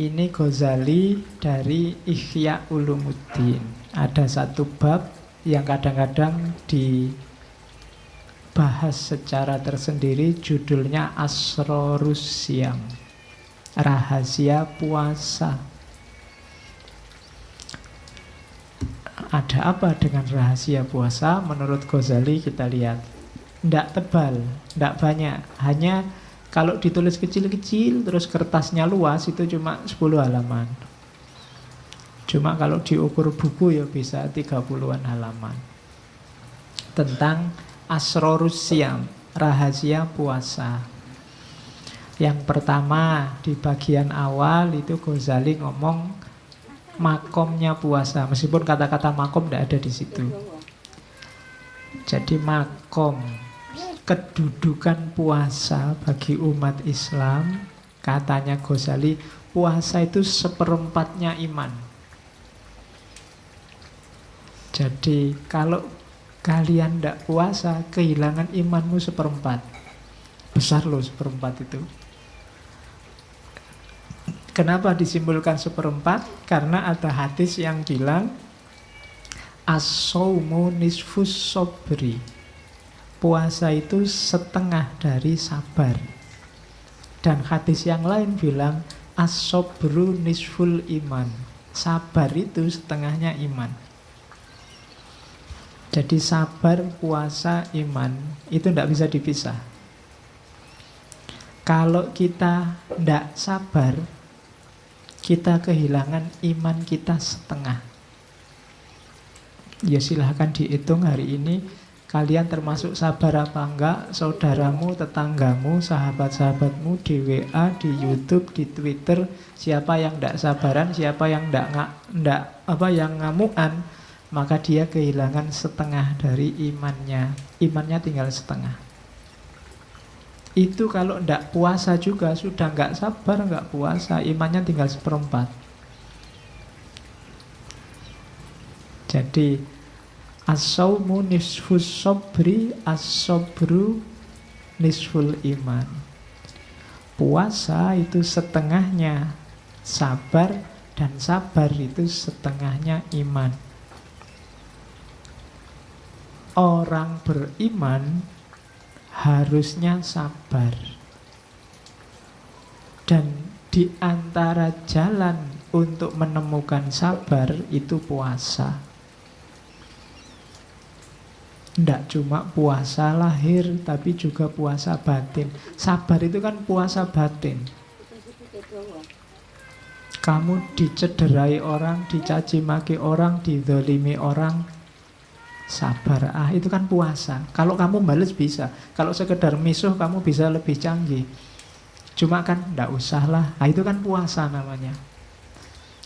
Ini Ghazali dari Ihya Ulumuddin. Ada satu bab yang kadang-kadang dibahas secara tersendiri, judulnya Asrorus Siyam, rahasia puasa. Ada apa dengan rahasia puasa? Menurut Ghazali kita lihat, tidak tebal, tidak banyak. Hanya kalau ditulis kecil-kecil, terus kertasnya luas, itu cuma 10 halaman. Cuma kalau diukur buku ya bisa 30-an halaman. Tentang Asrorus Siyam, rahasia puasa. Yang pertama, di bagian awal itu Ghazali ngomong makomnya puasa, meskipun kata-kata makom tidak ada di situ. Jadi makom, kedudukan puasa bagi umat Islam, katanya Ghazali, puasa itu seperempatnya iman. Jadi kalau kalian tidak puasa, kehilangan imanmu seperempat. Besar loh seperempat itu. Kenapa disimpulkan seperempat? Karena ada hadis yang bilang as-shaumu nisfus sobri. Puasa itu setengah dari sabar. Dan hadis yang lain bilang as-sobru nisful iman. Sabar itu setengahnya iman. Jadi sabar, puasa, iman itu tidak bisa dipisah. Kalau kita tidak sabar, kita kehilangan iman kita setengah. Ya silahkan dihitung hari ini, kalian termasuk sabar apa enggak? Saudaramu, tetanggamu, sahabat-sahabatmu di WA, di YouTube, di Twitter, siapa yang tidak sabaran, siapa yang yang ngamuan, maka dia kehilangan setengah dari imannya. Imannya tinggal setengah. Itu kalau tidak puasa juga, sudah nggak sabar, nggak puasa, imannya tinggal seperempat. Jadi as-shaumu nisfus sobri, as-sobru nisful iman. Puasa itu setengahnya sabar, dan sabar itu setengahnya iman. Orang beriman harusnya sabar. Dan di antara jalan untuk menemukan sabar itu puasa. Tidak cuma puasa lahir, tapi juga puasa batin. Sabar itu kan puasa batin. Kamu dicederai orang, dicaci maki orang, dizalimi orang, sabar, itu kan puasa. Kalau kamu balas bisa. Kalau sekedar misuh kamu bisa lebih canggih. Cuma kan tidak usah lah. Itu kan puasa namanya.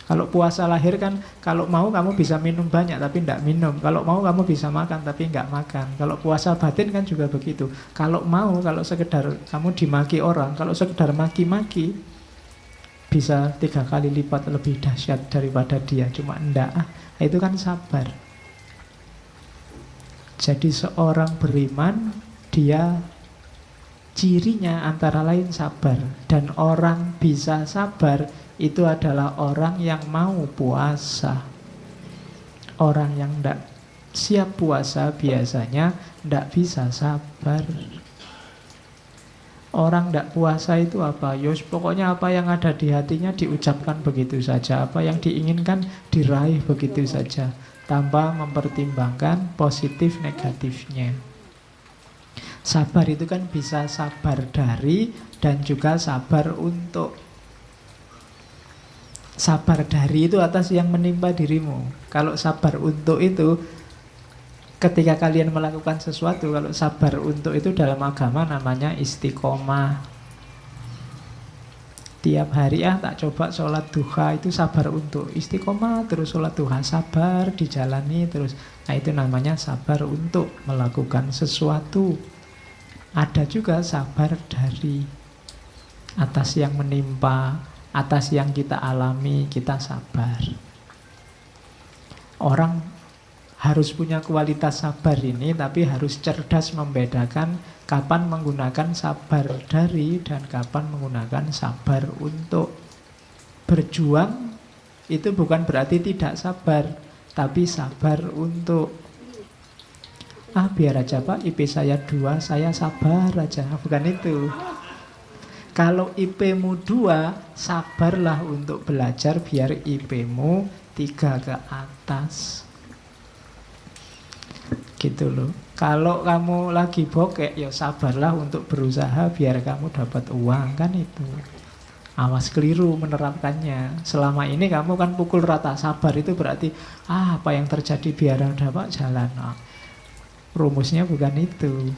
Kalau puasa lahir kan, kalau mau kamu bisa minum banyak tapi tidak minum. Kalau mau kamu bisa makan tapi nggak makan. Kalau puasa batin kan juga begitu. Kalau mau, kalau sekedar kamu dimaki orang, kalau sekedar maki-maki, bisa 3 kali lipat lebih dahsyat daripada dia. Cuma enggak, itu kan sabar. Jadi seorang beriman, dia cirinya antara lain sabar. Dan orang bisa sabar itu adalah orang yang mau puasa. Orang yang tidak siap puasa biasanya tidak bisa sabar. Orang tidak puasa itu apa? Yos, pokoknya apa yang ada di hatinya diucapkan begitu saja. Apa yang diinginkan diraih begitu saja, tanpa mempertimbangkan positif negatifnya. Sabar itu kan bisa sabar dari dan juga sabar untuk. Sabar dari itu atas yang menimpa dirimu. Kalau sabar untuk itu, ketika kalian melakukan sesuatu, kalau sabar untuk itu dalam agama namanya istiqomah. Tiap hari tak coba sholat duha, itu sabar untuk. Istiqomah terus sholat duha, sabar dijalani terus. Nah itu namanya sabar untuk melakukan sesuatu. Ada juga sabar dari, atas yang menimpa, atas yang kita alami, kita sabar. Orang harus punya kualitas sabar ini, tapi harus cerdas membedakan kapan menggunakan sabar dari dan kapan menggunakan sabar untuk. Berjuang itu bukan berarti tidak sabar, tapi sabar untuk biar aja Pak IP saya 2, saya sabar aja. Bukan itu. Kalau IP-mu 2, sabarlah untuk belajar biar IP-mu 3 ke atas. Gitu loh. Kalau kamu lagi bokek, ya sabarlah untuk berusaha biar kamu dapat uang, kan itu. Awas keliru menerapkannya. Selama ini kamu kan pukul rata. Sabar itu berarti apa yang terjadi biar dapat jalan. Rumusnya bukan itu.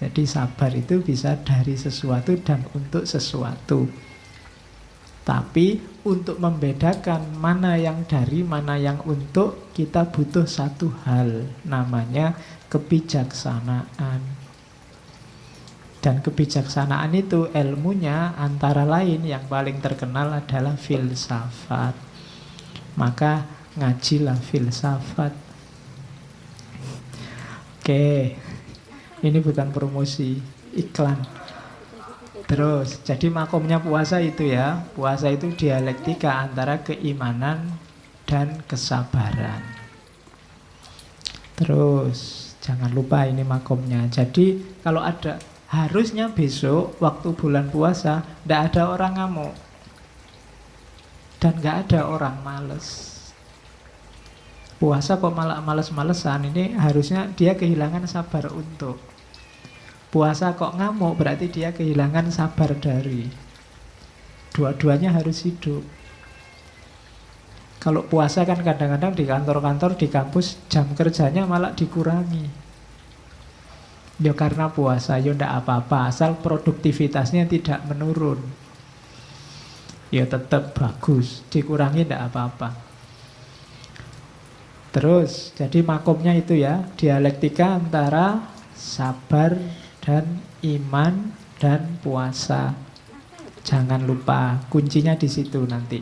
Jadi sabar itu bisa dari sesuatu dan untuk sesuatu. Tapi untuk membedakan mana yang dari, mana yang untuk, kita butuh satu hal, namanya kebijaksanaan. Dan kebijaksanaan itu ilmunya antara lain yang paling terkenal adalah filsafat. Maka ngajilah filsafat. Oke, ini bukan promosi, iklan. Terus, jadi makomnya puasa itu ya. Puasa itu dialektika antara keimanan dan kesabaran. Terus, jangan lupa ini makomnya. Jadi, kalau ada, harusnya besok waktu bulan puasa tidak ada orang ngamuk. Dan nggak ada orang males. Puasa kok malah males-malesan, ini harusnya dia kehilangan sabar untuk. Puasa kok ngamuk, berarti dia kehilangan sabar dari. Dua-duanya harus hidup. Kalau puasa kan kadang-kadang di kantor-kantor, di kampus, jam kerjanya malah dikurangi. Ya karena puasa, ya ndak apa-apa, asal produktivitasnya tidak menurun. Ya tetap bagus, dikurangi ndak apa-apa. Terus, jadi makomnya itu ya, dialektika antara sabar dan iman dan puasa. Jangan lupa, kuncinya di situ nanti.